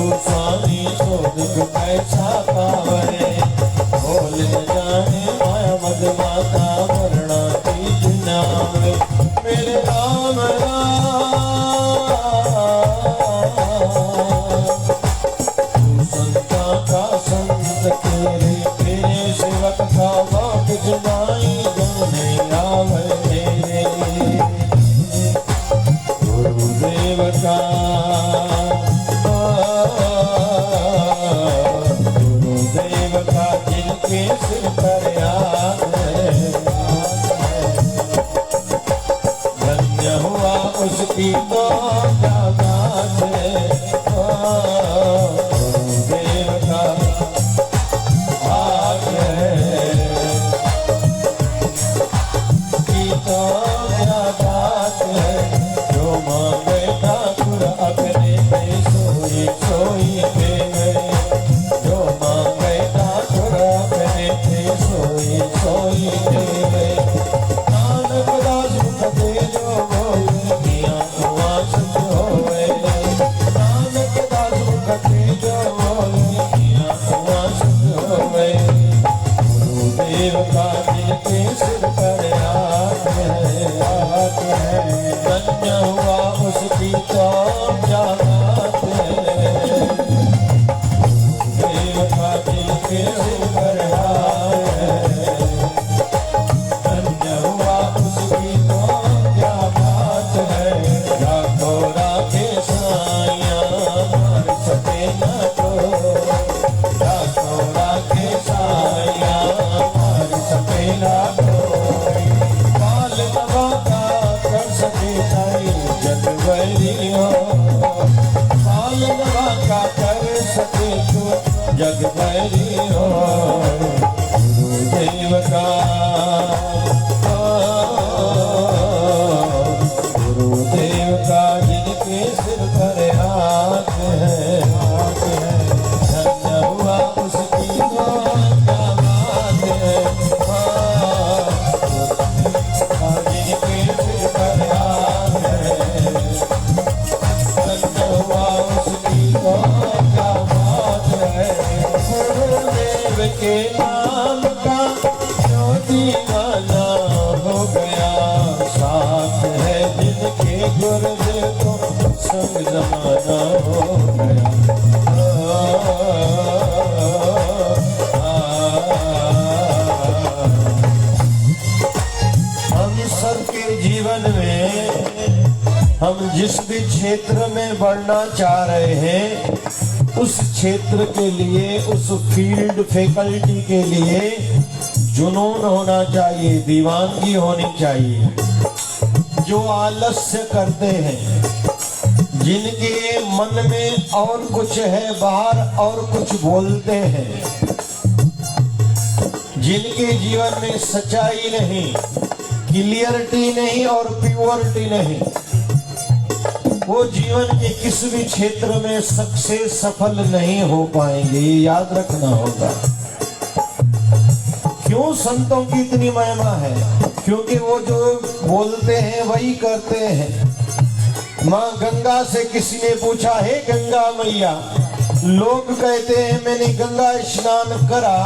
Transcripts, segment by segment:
स्वामी सो दुख कैसा पावे, बोल न जाने माया मद माता मरना की नावे। मेरे राम तू संता का संत तेरे, तेरे सेवक का बात जुदाई जाने आवे मेरे। गुरुदेव का जिनके सिर पर याद है, धन्य हुआ उसकी तो क्या बात है। गुरुदेव का भाग है की तो क्या बात है। जो मांगे ठाकुर अपने पे सोई सोई दे गए, जो मांगे ठाकुर अपने पे सोई सोई दे गए। नानक दास मुख दे जो बोले मियां हुआ सुख होए, नानक दास मुख दे जो बोले मियां हुआ सुख होए। गुरुदेव का जिनके सिर पर हाथ है, धन्य हुआ उसकी तो क्या बात है। गुरुदेव का जिनके सिर पर हाथ है, धन्य हुआ उसकी तो क्या बात है। राखो राखे साइयां मार सके न तो, राखो राखे साइयां मार सके न तो। पाल नवा का कर सके ताई जग बैरी हो, पाल नवा का कर सके तो जग बैरी हो। गुरुदेव का गुरुदेव का जिनके सिर पर हाथ है, धन्य हुआ उसकी तो क्या बात है। जिनके सिर पर हाथ है, धन्य हुआ उसकी तो क्या बात है। गुरुदेव के नाम का जो दीवाना हो गया, साथ है जिनके गुरुदेव को संग जमाना हो गया। हम सबके जीवन में हम जिस भी क्षेत्र में बढ़ना चाह रहे हैं, उस क्षेत्र के लिए, उस फील्ड फैकल्टी के लिए जुनून होना चाहिए, दीवानगी होनी चाहिए। जो आलस्य करते हैं, जिनके मन में और कुछ है, बाहर और कुछ बोलते हैं, जिनके जीवन में सच्चाई नहीं, क्लियरिटी नहीं और प्योरिटी नहीं, वो जीवन के किसी भी क्षेत्र में सक्सेस सफल नहीं हो पाएंगे। ये याद रखना होगा। क्यों संतों की इतनी महिमा है? क्योंकि वो जो बोलते हैं वही करते हैं। माँ गंगा से किसी ने पूछा, हे गंगा मैया, लोग कहते हैं मैंने गंगा स्नान करा,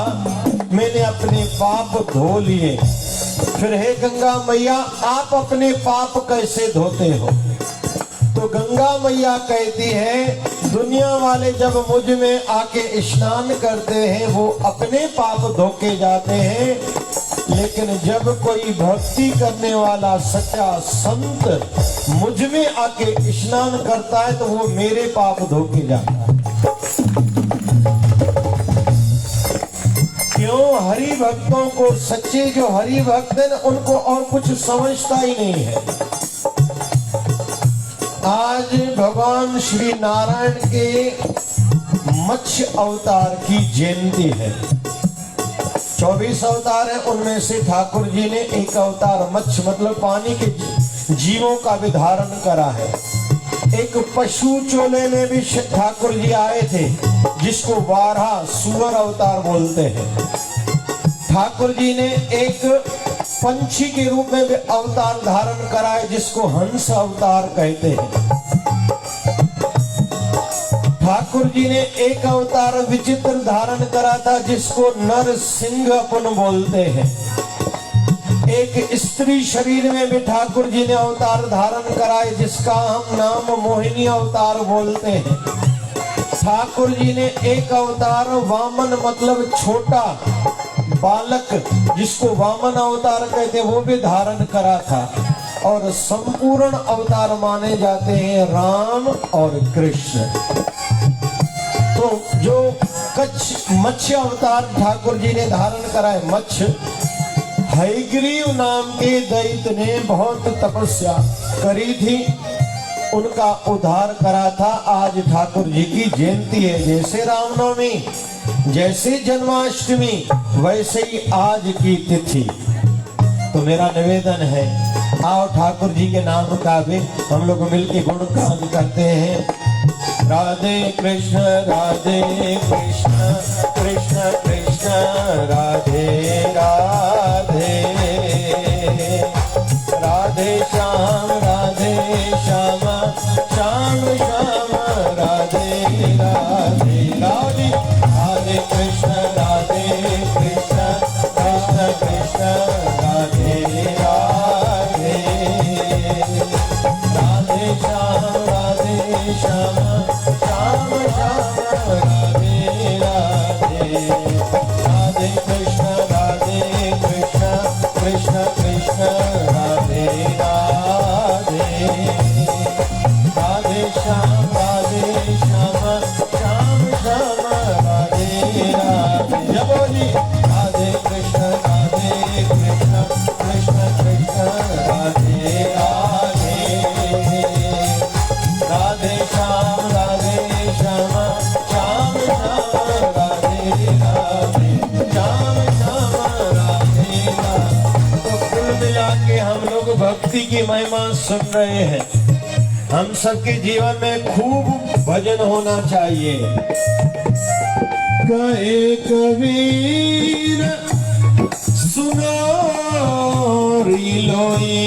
मैंने अपने पाप धो लिए, फिर हे गंगा मैया आप अपने पाप कैसे धोते हो? तो गंगा मैया कहती है, दुनिया वाले जब मुझ में आके स्नान करते हैं वो अपने पाप धो के जाते हैं, लेकिन जब कोई भक्ति करने वाला सच्चा संत मुझ में आके स्नान करता है तो वो मेरे पाप धो के जाता है। क्यों? हरि भक्तों को, सच्चे जो हरि भक्त हैं उनको और कुछ समझता ही नहीं है। आज भगवान श्री नारायण के मत्स्य अवतार की जयंती है। 24 अवतार है, उनमें से ठाकुर जी ने एक अवतार मत्स्य मतलब पानी के जीवों का भी धारण करा है। एक पशु चोले में भी ठाकुर जी आए थे, जिसको वाराह सूअर अवतार बोलते हैं। ठाकुर जी ने एक पंछी के रूप में भी अवतार धारण कराए, जिसको हंस अवतार कहते हैं। ठाकुर जी ने एक अवतार विचित्र धारण करा था जिसको नर सिंह अपन बोलते हैं। एक स्त्री शरीर में भी ठाकुर जी ने अवतार धारण कराए जिसका हम नाम मोहिनी अवतार बोलते हैं। ठाकुर जी ने एक अवतार वामन मतलब छोटा बालक जिसको वामन अवतार कहते वो भी धारण करा था। और संपूर्ण अवतार माने जाते हैं राम और कृष्ण। तो जो मत्स्य अवतार ठाकुर जी ने धारण करा है, मत्स्य हयग्रीव नाम के दैत्य ने बहुत तपस्या करी थी, उनका उद्धार करा था। आज ठाकुर जी की जयंती है। जैसे रामनवमी, जैसे जन्माष्टमी, वैसे ही आज की तिथि। तो मेरा निवेदन है, आओ ठाकुर जी के नाम का भी हम लोग मिलके गुणगान करते हैं। राधे कृष्ण कृष्ण कृष्ण राधे राधे, राधे श्याम श्याम श्याम श्याम राधे राधे, राधे राधे कृष्ण कृष्ण कृष्ण कृष्ण राधे राधे, राधे श्याम श्याम श्याम श्याम राधे राधे, राधे कृष्ण कृष्ण कृष्ण राधे राधे, राधे श्याम श्याम श्याम श्याम राधे राधे। जब बोली राधे कृष्ण कृष्ण कृष्ण राधे राधे, राधे श्याम श्याम श्याम राधे राधे, श्याम श्याम राधे राधे। तो कुल मिला के हम लोग भक्ति की महिमा सुन रहे हैं। हम सबके जीवन में खूब भजन होना चाहिए। कहे कबीर सुनो री लोई,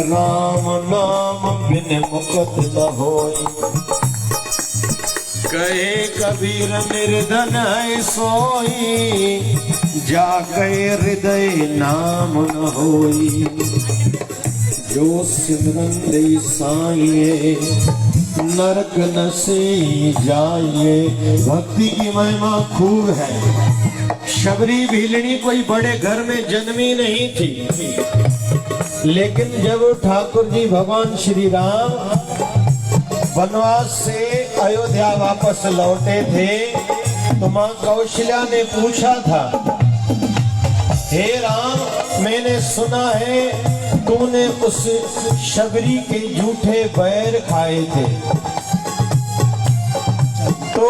राम नाम बिन मुकुत न होई। कहे कबीर निर्धन है सोई, जागे हृदय नाम न होई। जो सिमरन दे साइए, नरक न से जाइए। भक्ति की महिमा खूब है। शबरी भीलनी कोई बड़े घर में जन्मी नहीं थी, लेकिन जब ठाकुर जी भगवान श्री राम वनवास से अयोध्या वापस लौटे थे तो मां कौशल्या ने पूछा था, हे राम मैंने सुना है तूने उस शबरी के झूठे बैर खाए थे। तो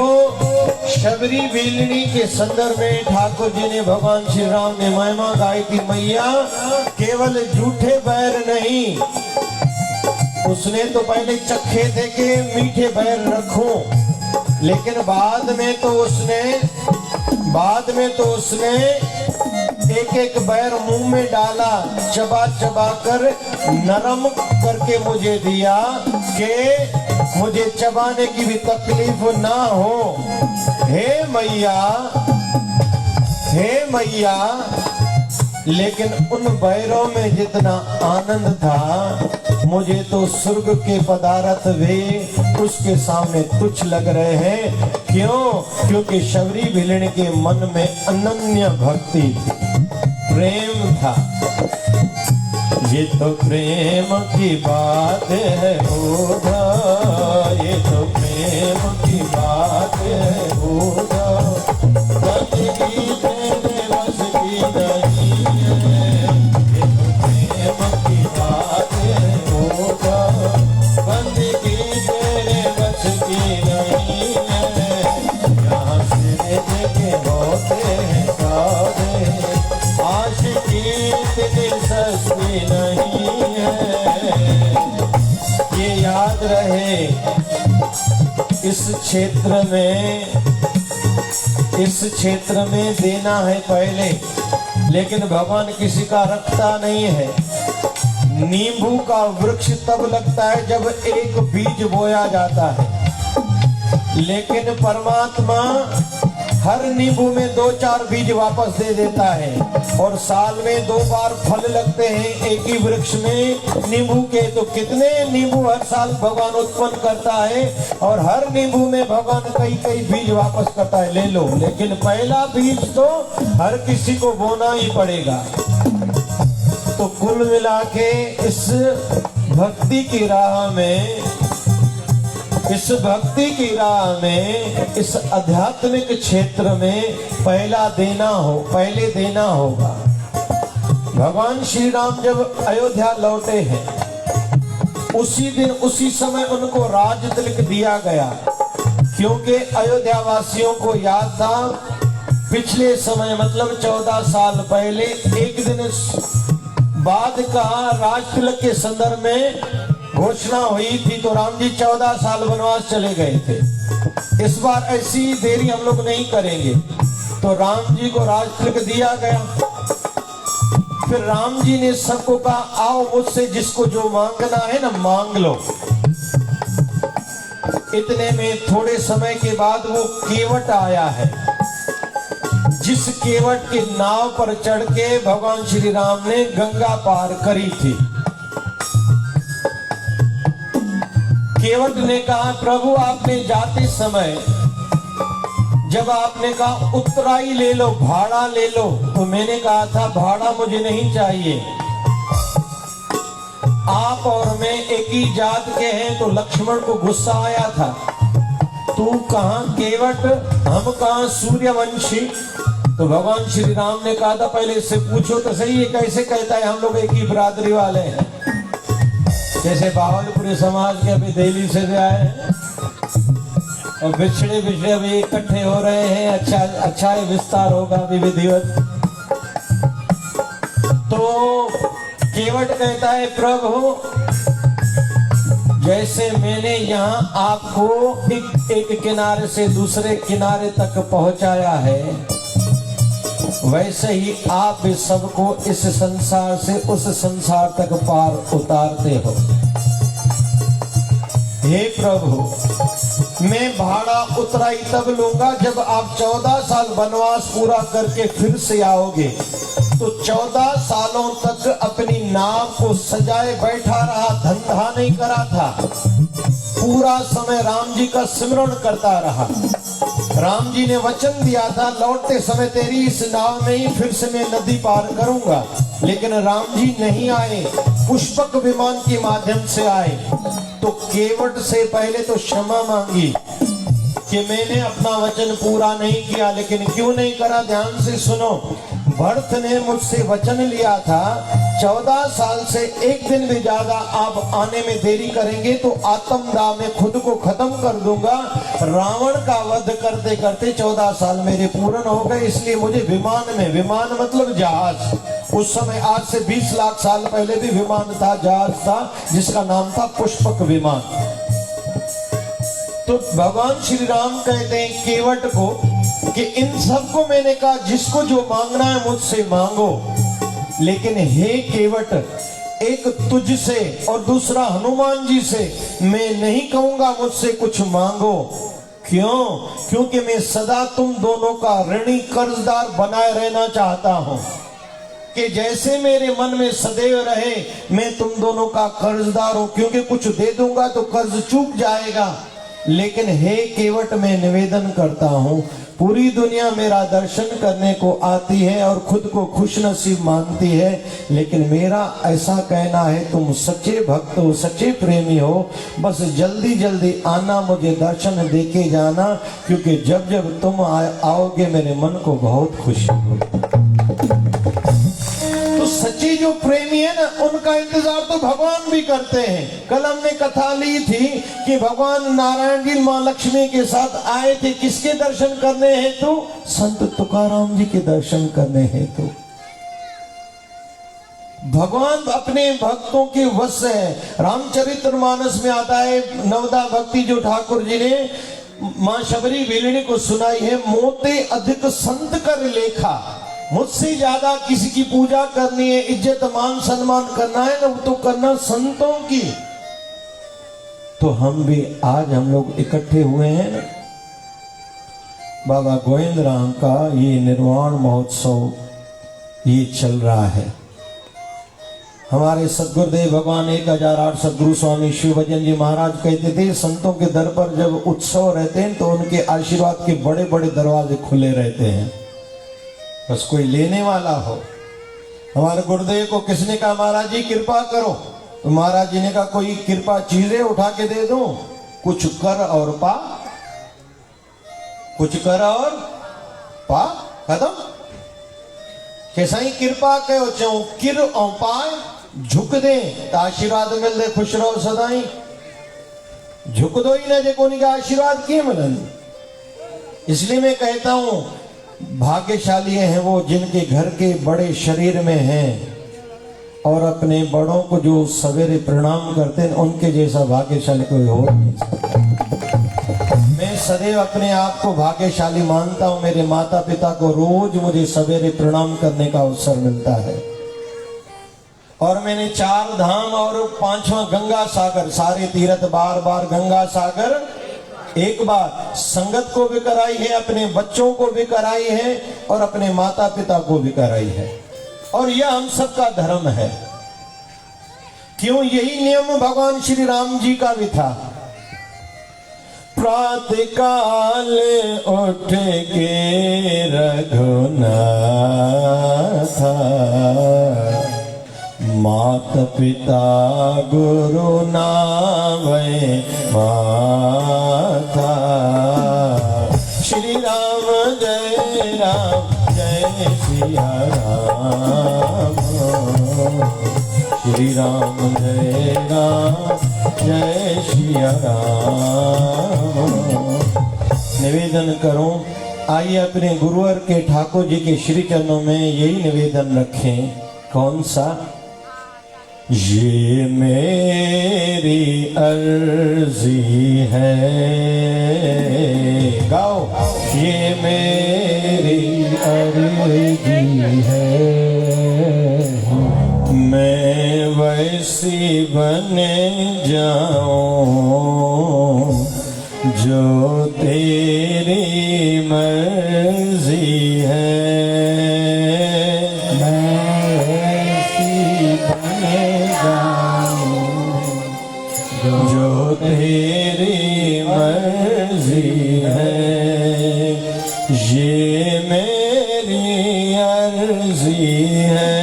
शबरी भीलनी के संदर्भ में ठाकुर जी ने भगवान श्री राम ने महिमा गाई थी, मैया केवल झूठे बैर नहीं, उसने तो पहले चखे थे कि मीठे बैर रखूं, लेकिन बाद में तो उसने एक एक बैर मुंह में डाला, चबा चबा कर नरम करके मुझे दिया कि मुझे चबाने की भी तकलीफ ना हो। हे मैया, लेकिन उन बैरों में जितना आनंद था मुझे तो स्वर्ग के पदार्थ भी उसके सामने तुच्छ लग रहे हैं। क्यों? क्योंकि शबरी भीलनी के मन में अनन्य भक्ति थी, प्रेम था। ये तो प्रेम की बात है होगा, ये तो प्रेम की बात है होगा, बंदगी तेरे बस की नहीं है। ये तो प्रेम की बात है होगा, बंदगी तेरे बस की नहीं है। यहाँ से देखे होते हैं सारे, आशिकी इतनी सस्ती नहीं है। ये याद रहे, इस क्षेत्र में देना है पहले, लेकिन भगवान किसी का रखता नहीं है। नींबू का वृक्ष तब लगता है जब एक बीज बोया जाता है, लेकिन परमात्मा हर नींबू में 2-4 बीज वापस दे देता है और साल में 2 बार फल लगते हैं एक ही वृक्ष में नींबू के। तो कितने नींबू हर साल भगवान उत्पन्न करता है और हर नींबू में भगवान कई बीज वापस करता है, ले लो। लेकिन पहला बीज तो हर किसी को बोना ही पड़ेगा। तो कुल मिला के इस भक्ति की राह में, इस आध्यात्मिक क्षेत्र में पहले देना होगा। भगवान श्री राम जब अयोध्या लौटे हैं, उसी दिन उसी समय उनको राज तिलक दिया गया, क्योंकि अयोध्या वासियों को याद था पिछले समय मतलब 14 साल पहले एक दिन बाद का राज तिलक के संदर्भ में घोषणा हुई थी। तो राम जी 14 साल वनवास चले गए थे। इस बार ऐसी देरी हम लोग नहीं करेंगे। तो राम जी को राज तिलक दिया गया। फिर राम जी ने सबको कहा, आओ मुझसे जिसको जो मांगना है ना मांग लो। इतने में थोड़े समय के बाद वो केवट आया है, जिस केवट के नाव पर चढ़ के भगवान श्री राम ने गंगा पार करी थी। केवट ने कहा, प्रभु आपने जाते समय जब आपने कहा उतराई ले लो, भाड़ा ले लो, तो मैंने कहा था भाड़ा मुझे नहीं चाहिए, आप और मैं एक ही जात के हैं। तो लक्ष्मण को गुस्सा आया था, तू कहां केवट, हम कहां सूर्यवंशी। तो भगवान श्री राम ने कहा था पहले इससे पूछो तो सही, ये कैसे कहता है हम लोग एक ही बिरादरी वाले हैं। जैसे बावलपुरी समाज के अभी दिल्ली से भी आए हैं और बिछड़े अभी इकट्ठे हो रहे हैं, अच्छा विस्तार होगा अभी विधिवत। तो केवट कहता है, प्रभु जैसे मैंने यहाँ आपको एक किनारे से दूसरे किनारे तक पहुंचाया है, वैसे ही आप भी सबको इस संसार से उस संसार तक पार उतारते हो। हे प्रभु, मैं भाड़ा उतराई तब लूंगा जब आप 14 साल वनवास पूरा करके फिर से आओगे। तो 14 सालों तक अपनी नाव को सजाए बैठा रहा, धंधा नहीं करा था, पूरा समय राम जी का सिमरण करता रहा। राम जी ने वचन दिया था लौटते समय तेरी इस नाव में ही फिर से मैं नदी पार करूंगा, लेकिन राम जी नहीं आए, पुष्पक विमान के माध्यम से आए। तो केवट से पहले तो क्षमा मांगी कि मैंने अपना वचन पूरा नहीं किया। लेकिन क्यों नहीं करा, ध्यान से सुनो। भरत ने मुझसे वचन लिया था 14 साल से एक दिन भी ज्यादा आप आने में देरी करेंगे तो आत्मदाह में खुद को खत्म कर दूंगा। रावण का वध करते करते 14 साल मेरे पूर्ण हो गए, इसलिए मुझे विमान में, विमान मतलब जहाज, उस समय आज से 20 लाख साल पहले भी विमान था, जहाज था, जिसका नाम था पुष्पक विमान। तो भगवान श्री राम कहते हैं केवट को कि इन सबको मैंने कहा जिसको जो मांगना है मुझसे मांगो, लेकिन हे केवट, एक तुझसे और दूसरा हनुमान जी से मैं नहीं कहूंगा मुझसे कुछ मांगो। क्यों? क्योंकि मैं सदा तुम दोनों का ऋणी कर्जदार बनाए रहना चाहता हूं, कि जैसे मेरे मन में सदैव रहे मैं तुम दोनों का कर्जदार हूं, क्योंकि कुछ दे दूंगा तो कर्ज चूक जाएगा। लेकिन हे केवट, मैं निवेदन करता हूं, पूरी दुनिया मेरा दर्शन करने को आती है और खुद को खुशनसीब मानती है, लेकिन मेरा ऐसा कहना है तुम सच्चे भक्त हो, सच्चे प्रेमी हो, बस जल्दी जल्दी आना, मुझे दर्शन देके जाना, क्योंकि जब जब तुम आओगे मेरे मन को बहुत खुशी होगी। तो सच्चे जो प्रेमी है ना, उनका इंतजार तो भगवान भी करते हैं। कल हमने कथा ली थी कि भगवान नारायण जी मां लक्ष्मी के साथ आए थे, किसके दर्शन करने हेतु? संत तुकाराम जी के दर्शन करने हेतु। भगवान अपने भक्तों के वश है। रामचरितमानस में आता है नवदा भक्ति जो ठाकुर जी ने मां शबरी वेलिनी को सुनाई है, मोते अधिक संत कर लेखा। मुझसे ज्यादा किसी की पूजा करनी है, इज्जत मान सम्मान करना है ना, वो तो करना संतों की। तो हम भी आज हम लोग इकट्ठे हुए हैं ना, बाबा गोविंद राम का ये निर्वाण महोत्सव ये चल रहा है। हमारे सदगुरुदेव भगवान 1008 सदगुरु स्वामी शिव भजन जी महाराज कहते थे, संतों के दर पर जब उत्सव रहते हैं तो उनके आशीर्वाद के बड़े बड़े दरवाजे खुले रहते हैं, बस कोई लेने वाला हो। हमारे गुरुदेव को किसने कहा महाराज जी कृपा करो, तो महाराज जी ने कहा कोई कृपा चीजें उठा के दे दो, कुछ कर और पा, कुछ कर और पा, खत्म। कैसा ही कृपा कहो चाहो किर और पाए, झुक दे तो आशीर्वाद मिल दे, खुश रहो सदाई। झुक दो ही ना जे कोनी का आशीर्वाद किए मिलन। इसलिए मैं कहता हूं भाग्यशाली हैं वो जिनके घर के बड़े शरीर में हैं और अपने बड़ों को जो सवेरे प्रणाम करते हैं, उनके जैसा भाग्यशाली कोई हो नहीं सकता। मैं सदैव अपने आप को भाग्यशाली मानता हूं, मेरे माता पिता को रोज मुझे सवेरे प्रणाम करने का अवसर मिलता है। और मैंने 4 धाम और 5वां गंगा सागर, सारे तीर्थ बार बार गंगा सागर एक बार संगत को भी कराई है, अपने बच्चों को भी कराई है और अपने माता पिता को भी कराई है। और यह हम सबका धर्म है। क्यों? यही नियम भगवान श्री राम जी का भी था। प्रातः काल उठ के रघुनाथ, मात पिता गुरु नावै माता। श्री राम जय सिया राम, श्री राम जय सिया राम। निवेदन करूं, आइए अपने गुरुवर के ठाकुर जी के श्री चरणों में यही निवेदन रखें। कौन सा? ये मेरी अर्जी है, गाओ। ये मेरी अर्जी है, मैं वैसी बने जाऊं जो तेरी मर्जी है। मैं वैसी बने जाऊं जो तेरी मर्जी है। ये मेरी अर्जी है,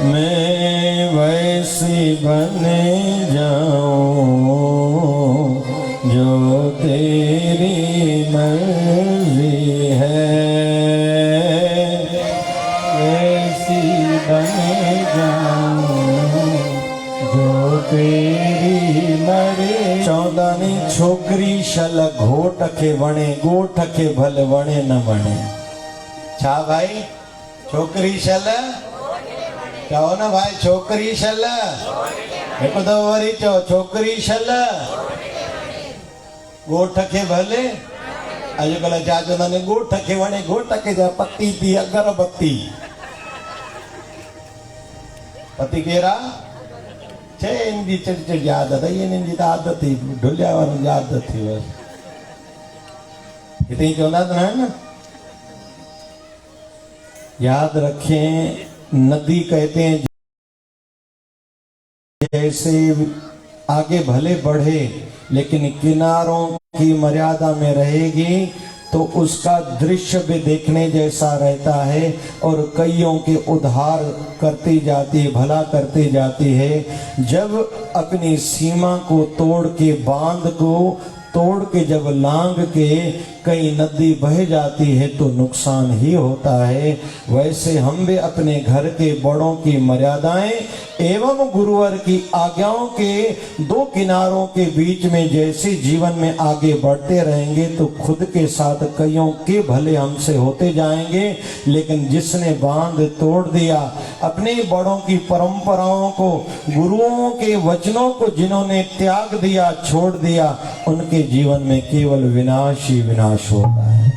मैं वैसी बने जाऊं जो तेरी मर्जी है। वैसी बने जाऊं जो तेरी मर्जी। 14 नी छोकरी शल घोट के वणे, गोठ के भल वणे न वणे। छा भाई? छोकरी शल कहो ना भाई, छोकरी शल हिकु दफ़ो वरी चओ, छोकरी शल गोठ खे भले। अॼुकल्ह छा चवंदा आहिनि, गोठ खे वणे, गोठ खे जा पती थी अगरबत्ती। पति केरा छे इनकी चिड़चिड़ आदत है, इन्हनि जी त आदत थी, ढुलिया वारनि जी आदत थी बस। हिते चवंदा त न आहिनि, याद रखें नदी कहते हैं जैसे आगे भले बढ़े लेकिन किनारों की मर्यादा में रहेगी तो उसका दृश्य भी देखने जैसा रहता है और कईयों के उद्धार करती जाती है, भला करती जाती है। जब अपनी सीमा को तोड़ के, बांध को तोड़ के जब लांग के कहीं नदी बह जाती है तो नुकसान ही होता है। वैसे हम भी अपने घर के बड़ों की मर्यादाएं एवं गुरुवर की आज्ञाओं के दो किनारों के बीच में जैसे जीवन में आगे बढ़ते रहेंगे तो खुद के साथ कईयों के भले हमसे होते जाएंगे। लेकिन जिसने बांध तोड़ दिया, अपने बड़ों की परंपराओं को, गुरुओं के वचनों को जिन्होंने त्याग दिया, छोड़ दिया, उनके जीवन में केवल विनाश ही विनाश होता है।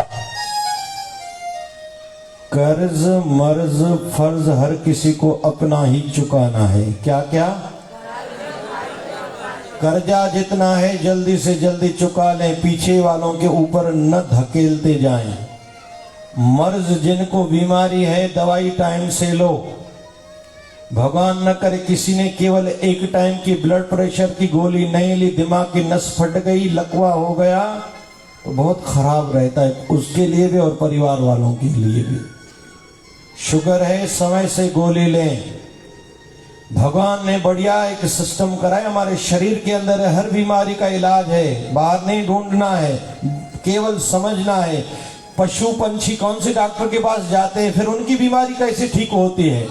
कर्ज मर्ज फर्ज हर किसी को अपना ही चुकाना है। क्या क्या? कर्जा जितना है जल्दी से जल्दी चुका लें, पीछे वालों के ऊपर न धकेलते जाएं। मर्ज जिनको बीमारी है दवाई टाइम से लो। भगवान न करे किसी ने केवल एक टाइम की ब्लड प्रेशर की गोली नहीं ली, दिमाग की नस फट गई, लकवा हो गया, तो बहुत खराब रहता है उसके लिए भी और परिवार वालों के लिए भी। शुगर है समय से गोली लें। भगवान ने बढ़िया एक सिस्टम कराया, हमारे शरीर के अंदर हर बीमारी का इलाज है, बाहर नहीं ढूंढना है, केवल समझना है। पशु पंछी कौन से डॉक्टर के पास जाते हैं, फिर उनकी बीमारी कैसे ठीक होती है।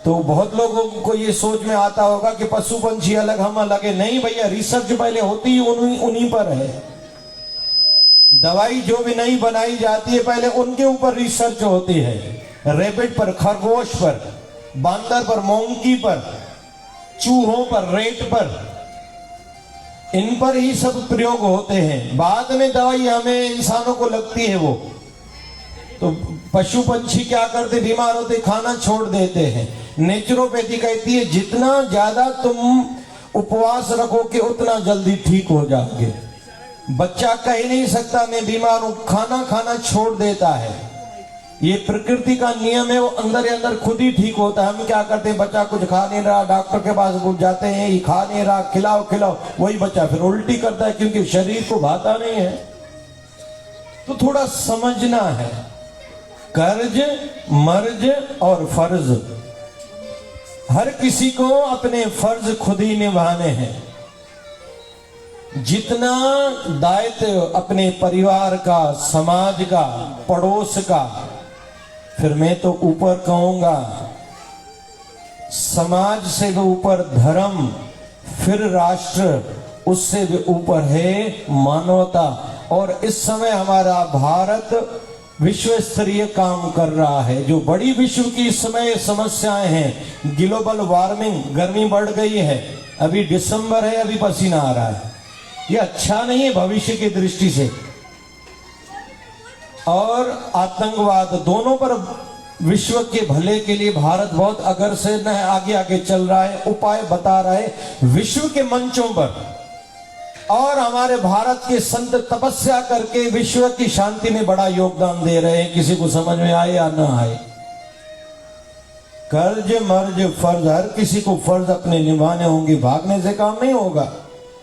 तो बहुत लोगों को ये सोच में आता होगा कि पशु पंछी अलग हम अलग है। नहीं भैया, रिसर्च पहले होती ही उन्हीं पर है। दवाई जो भी नई बनाई जाती है पहले उनके ऊपर रिसर्च होती है। रैबिट पर, खरगोश पर, बांदर पर, मोंकी पर, चूहों पर, रेट पर, इन पर ही सब प्रयोग होते हैं। बाद में दवाई हमें इंसानों को लगती है। वो तो पशु पंछी क्या करते, बीमार होते खाना छोड़ देते हैं। नेचुरोपैथी कहती है जितना ज्यादा तुम उपवास रखोगे उतना जल्दी ठीक हो जाओगे। बच्चा कह ही नहीं सकता मैं बीमार हूं, खाना खाना छोड़ देता है। ये प्रकृति का नियम है, वो अंदर ही अंदर खुद ही ठीक होता है। हम क्या करते हैं, बच्चा कुछ खा नहीं रहा, डॉक्टर के पास घुस जाते हैं, ये खा नहीं रहा, खिलाओ खिलाओ, वही बच्चा फिर उल्टी करता है क्योंकि शरीर को भाता नहीं है। तो थोड़ा समझना है, कर्ज मर्ज और फर्ज, हर किसी को अपने फर्ज खुद ही निभाने हैं। जितना दायित्व अपने परिवार का, समाज का, पड़ोस का, फिर मैं तो ऊपर कहूंगा समाज से भी ऊपर धर्म, फिर राष्ट्र, उससे भी ऊपर है मानवता। और इस समय हमारा भारत विश्व स्तरीय काम कर रहा है। जो बड़ी विश्व की इस समय समस्याएं हैं, ग्लोबल वार्मिंग, गर्मी बढ़ गई है, अभी दिसंबर है, अभी पसीना आ रहा है, ये अच्छा नहीं है भविष्य की दृष्टि से। और आतंकवाद, दोनों पर विश्व के भले के लिए भारत बहुत अग्रसर है, आगे आगे चल रहा है, उपाय बता रहा है विश्व के मंचों पर। और हमारे भारत के संत तपस्या करके विश्व की शांति में बड़ा योगदान दे रहे हैं, किसी को समझ में आए या ना आए। कर्ज मर्ज फर्ज, हर किसी को फर्ज अपने निभाने होंगे, भागने से काम नहीं होगा।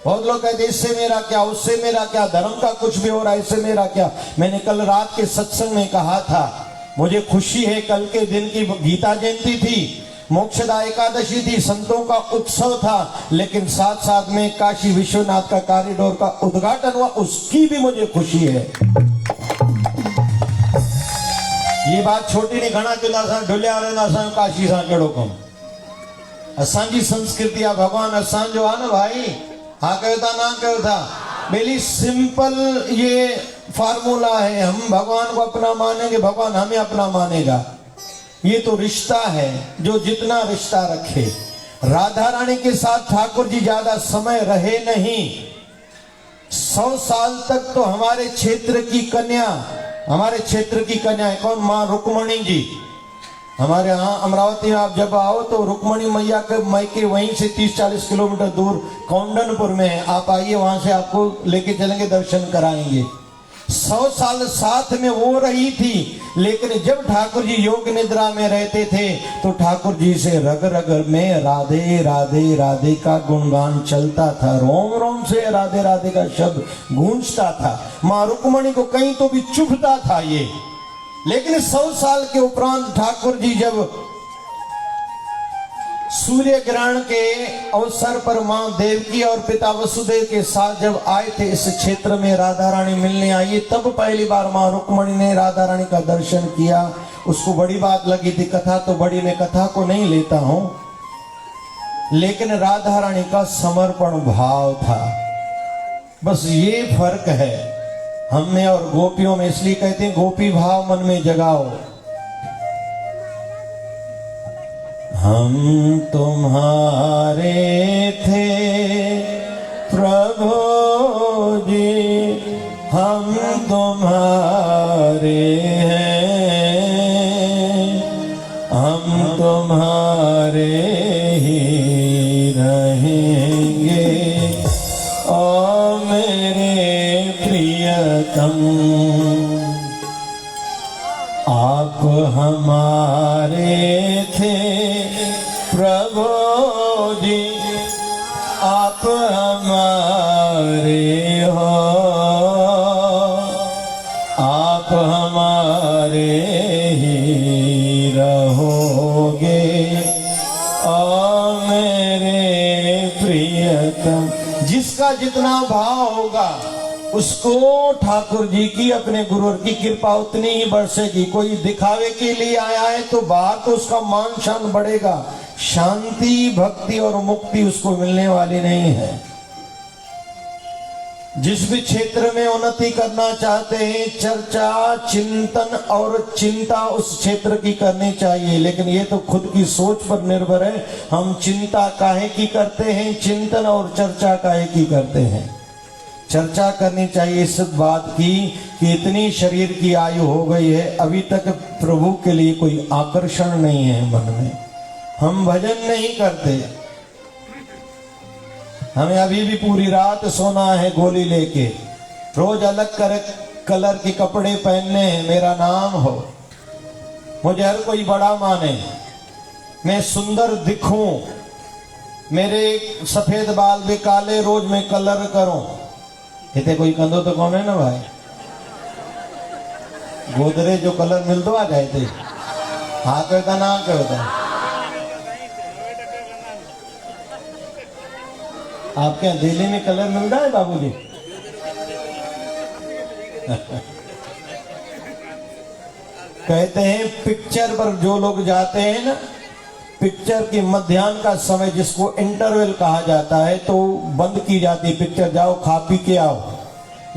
बहुत लोग कहते इससे मेरा क्या, उससे मेरा क्या, धर्म का कुछ भी हो रहा है, इससे मेरा क्या। मैंने कल रात के सत्संग में कहा था, मुझे खुशी है, कल के दिन की गीता जयंती थी, मोक्षदा एकादशी थी, संतों का उत्सव था, लेकिन साथ साथ में काशी विश्वनाथ का कॉरिडोर का उद्घाटन हुआ, उसकी भी मुझे खुशी है। ये बात छोटी नहीं, घना चुना ढुलिया रहना काशी सा कड़ो कम असांजी संस्कृति आ। भगवान असान जो है ना भाई, हाँ कहता ना कहता, बेली सिंपल ये फार्मूला है। हम भगवान को अपना मानेंगे, भगवान हमें अपना मानेगा। ये तो रिश्ता है, जो जितना रिश्ता रखे। राधा रानी के साथ ठाकुर जी ज्यादा समय रहे नहीं, 100 साल तक तो हमारे क्षेत्र की कन्या, हमारे क्षेत्र की कन्या है कौन, माँ रुक्मणी जी। हमारे यहाँ अमरावती में आप जब आओ तो रुक्मणी मैया के मायके वहीं से 30-40 किलोमीटर दूर कौंडनपुर में है। आप आइए, वहां से आपको लेके चलेंगे, दर्शन कराएंगे। 100 साल साथ में वो रही थी, लेकिन जब ठाकुर जी योग निद्रा में रहते थे तो ठाकुर जी से रग रग में राधे राधे राधे का गुणगान चलता था, रोम रोम से राधे राधे का शब्द गूंजता था। माँ रुक्मणी को कहीं तो भी चुभता था ये। लेकिन 100 साल के उपरांत ठाकुर जी जब सूर्य ग्रहण के अवसर पर मां देवकी और पिता वसुदेव के साथ जब आए थे इस क्षेत्र में, राधा रानी मिलने आई, तब पहली बार मां रुक्मणी ने राधा रानी का दर्शन किया। उसको बड़ी बात लगी थी, कथा तो बड़ी, मैं कथा को नहीं लेता हूं, लेकिन राधा रानी का समर्पण भाव था। बस ये फर्क है हम में और गोपियों में, इसलिए कहते हैं गोपी भाव मन में जगाओ। हम तुम्हारे थे प्रभु जी, हम तुम्हारे हैं, हम तुम्हारे ही रहेंगे। ओ मेरे प्रियतम, आप हमारे थे प्रभु जी, आप हमारे हो, आप हमारे ही रहोगे। ओ मेरे प्रियतम, जिसका जितना भाव होगा उसको ठाकुर जी की, अपने गुरुवर की कृपा उतनी ही बरसेगी। कोई दिखावे के लिए आया है तो बाहर तो उसका मान शान बढ़ेगा, शांति भक्ति और मुक्ति उसको मिलने वाली नहीं है। जिस भी क्षेत्र में उन्नति करना चाहते हैं, चर्चा चिंतन और चिंता उस क्षेत्र की करनी चाहिए, लेकिन ये तो खुद की सोच पर निर्भर है। हम चिंता काहे की करते हैं, चिंतन और चर्चा काहे की करते हैं। चर्चा करनी चाहिए इस बात की कि इतनी शरीर की आयु हो गई है, अभी तक प्रभु के लिए कोई आकर्षण नहीं है मन में, हम भजन नहीं करते। हमें अभी भी पूरी रात सोना है गोली लेके, रोज अलग कलर के कपड़े पहनने हैं, मेरा नाम हो, मुझे हर कोई बड़ा माने, मैं सुंदर दिखूं, मेरे सफेद बाल भी काले, रोज मैं कलर करूं। इतने कोई कंदो तो कौन है ना भाई, गोदरे जो कलर मिल दो आ जाए थे, हाँ कहता ना कहता। आपके यहाँ दिल्ली में कलर मिल रहा है बाबूजी? कहते हैं पिक्चर पर जो लोग जाते हैं ना, पिक्चर की मध्याह्न का समय जिसको इंटरवल कहा जाता है, तो बंद की जाती है पिक्चर, जाओ खा पी के आओ।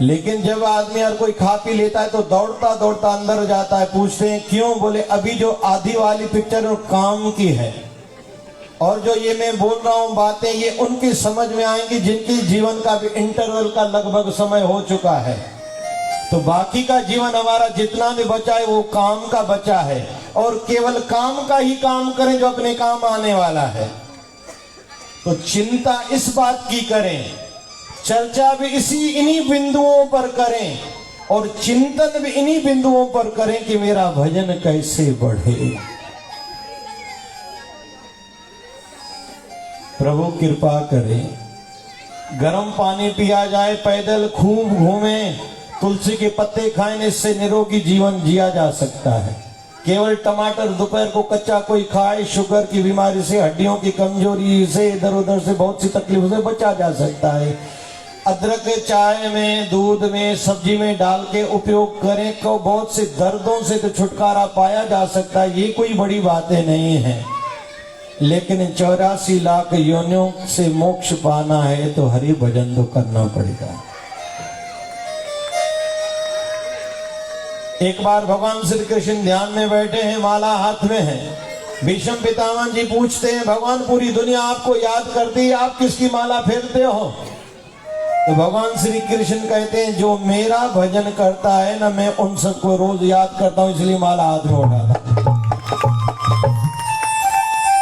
लेकिन जब आदमी हर कोई खा पी लेता है तो दौड़ता दौड़ता अंदर जाता है। पूछते हैं क्यों? बोले अभी जो आधी वाली पिक्चर वो काम की है, और जो ये मैं बोल रहा हूं बातें ये उनकी समझ में आएंगी जिनकी जीवन का भी इंटरवल का लगभग समय हो चुका है। तो बाकी का जीवन हमारा जितना भी बचा है वो काम का बचा है, और केवल काम का ही काम करें जो अपने काम आने वाला है। तो चिंता इस बात की करें, चर्चा भी इन्हीं बिंदुओं पर करें, और चिंतन भी इन्हीं बिंदुओं पर करें कि मेरा भजन कैसे बढ़े। प्रभु कृपा करें, गर्म पानी पिया जाए, पैदल खूब घूमें, तुलसी के पत्ते खाएं, इससे निरोगी जीवन जिया जा सकता है। केवल टमाटर दोपहर को कच्चा कोई खाए, शुगर की बीमारी से, हड्डियों की कमजोरी से, इधर उधर से बहुत सी तकलीफों से बचा जा सकता है। अदरक चाय में, दूध में, सब्जी में डाल के उपयोग करें तो बहुत से दर्दों से तो छुटकारा पाया जा सकता है। ये कोई बड़ी बातें नहीं है, लेकिन 84 लाख योनियों से मोक्ष पाना है तो हरि भजन तो करना पड़ेगा। एक बार भगवान श्री कृष्ण ध्यान में बैठे हैं, माला हाथ में है। भीष्म पितामह जी पूछते हैं भगवान पूरी दुनिया आपको याद करती है, आप किसकी माला फेरते हो? तो भगवान श्री कृष्ण कहते हैं जो मेरा भजन करता है ना, मैं उन सबको रोज याद करता हूं, इसलिए माला हाथ में उठाता।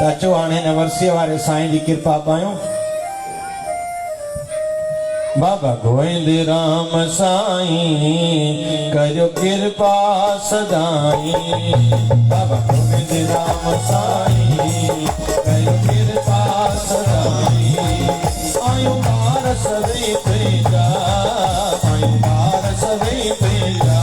ताचो आने ने वर्षीय वाले साईं जी कृपा पायो। बाबा गोविंद राम साईं करो कृपा सदाई, बाबा गोविंद राम साईं करो कृपा सदाई। आयु बार सदै पेजा, आयु बार सदै पेजा,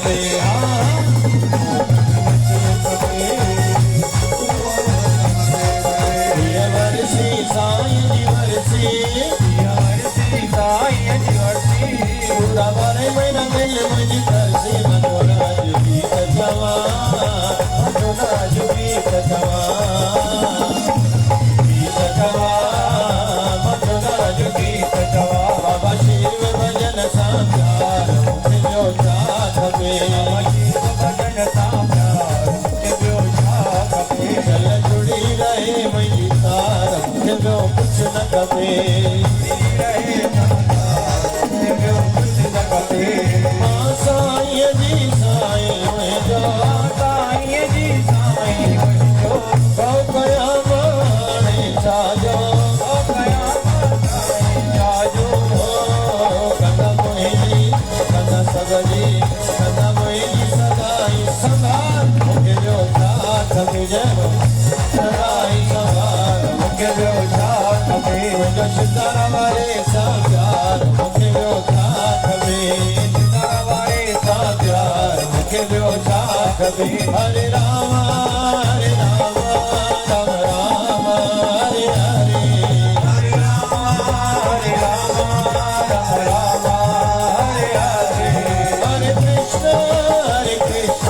खपे वर्षी साईं जी वर्षी पूरा बारे महीना दिल मुझी तरसी मनोराज गीत जवा मनोराज गीत जवा मनोराज गीत जवा बाबा शिव भजन सा प्यार मुझे जो चाह खपे भजन सा प्यार मुझे जो चाह खपे चल जुड़ी रहे मुझी तार मुझे जो कुछ न खपे साईं जी साईं जो साईं जी साईं जो कया माने छाजो कया माने छाजो कदा मोहिनी कदा सगजी कदा मोहिनी सदाई संभाल मुझे जो साथ मुझे सदाई संभाल मुझे जो साथ में मुझे सितारा वाले साकार मुझे जो साथ में हरे राम राम राम हरे हरे हरे राम राम राम हरे हरे हरे कृष्ण कृष्ण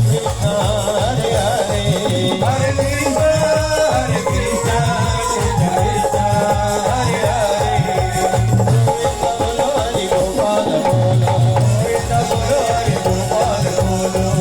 कृष्ण हरे हरे हरे कृष्ण कृष्ण हरे हरे बोलो हरि गोपाल बोलो बोलो हरि गोपाल बोलो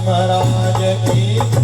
महाराज की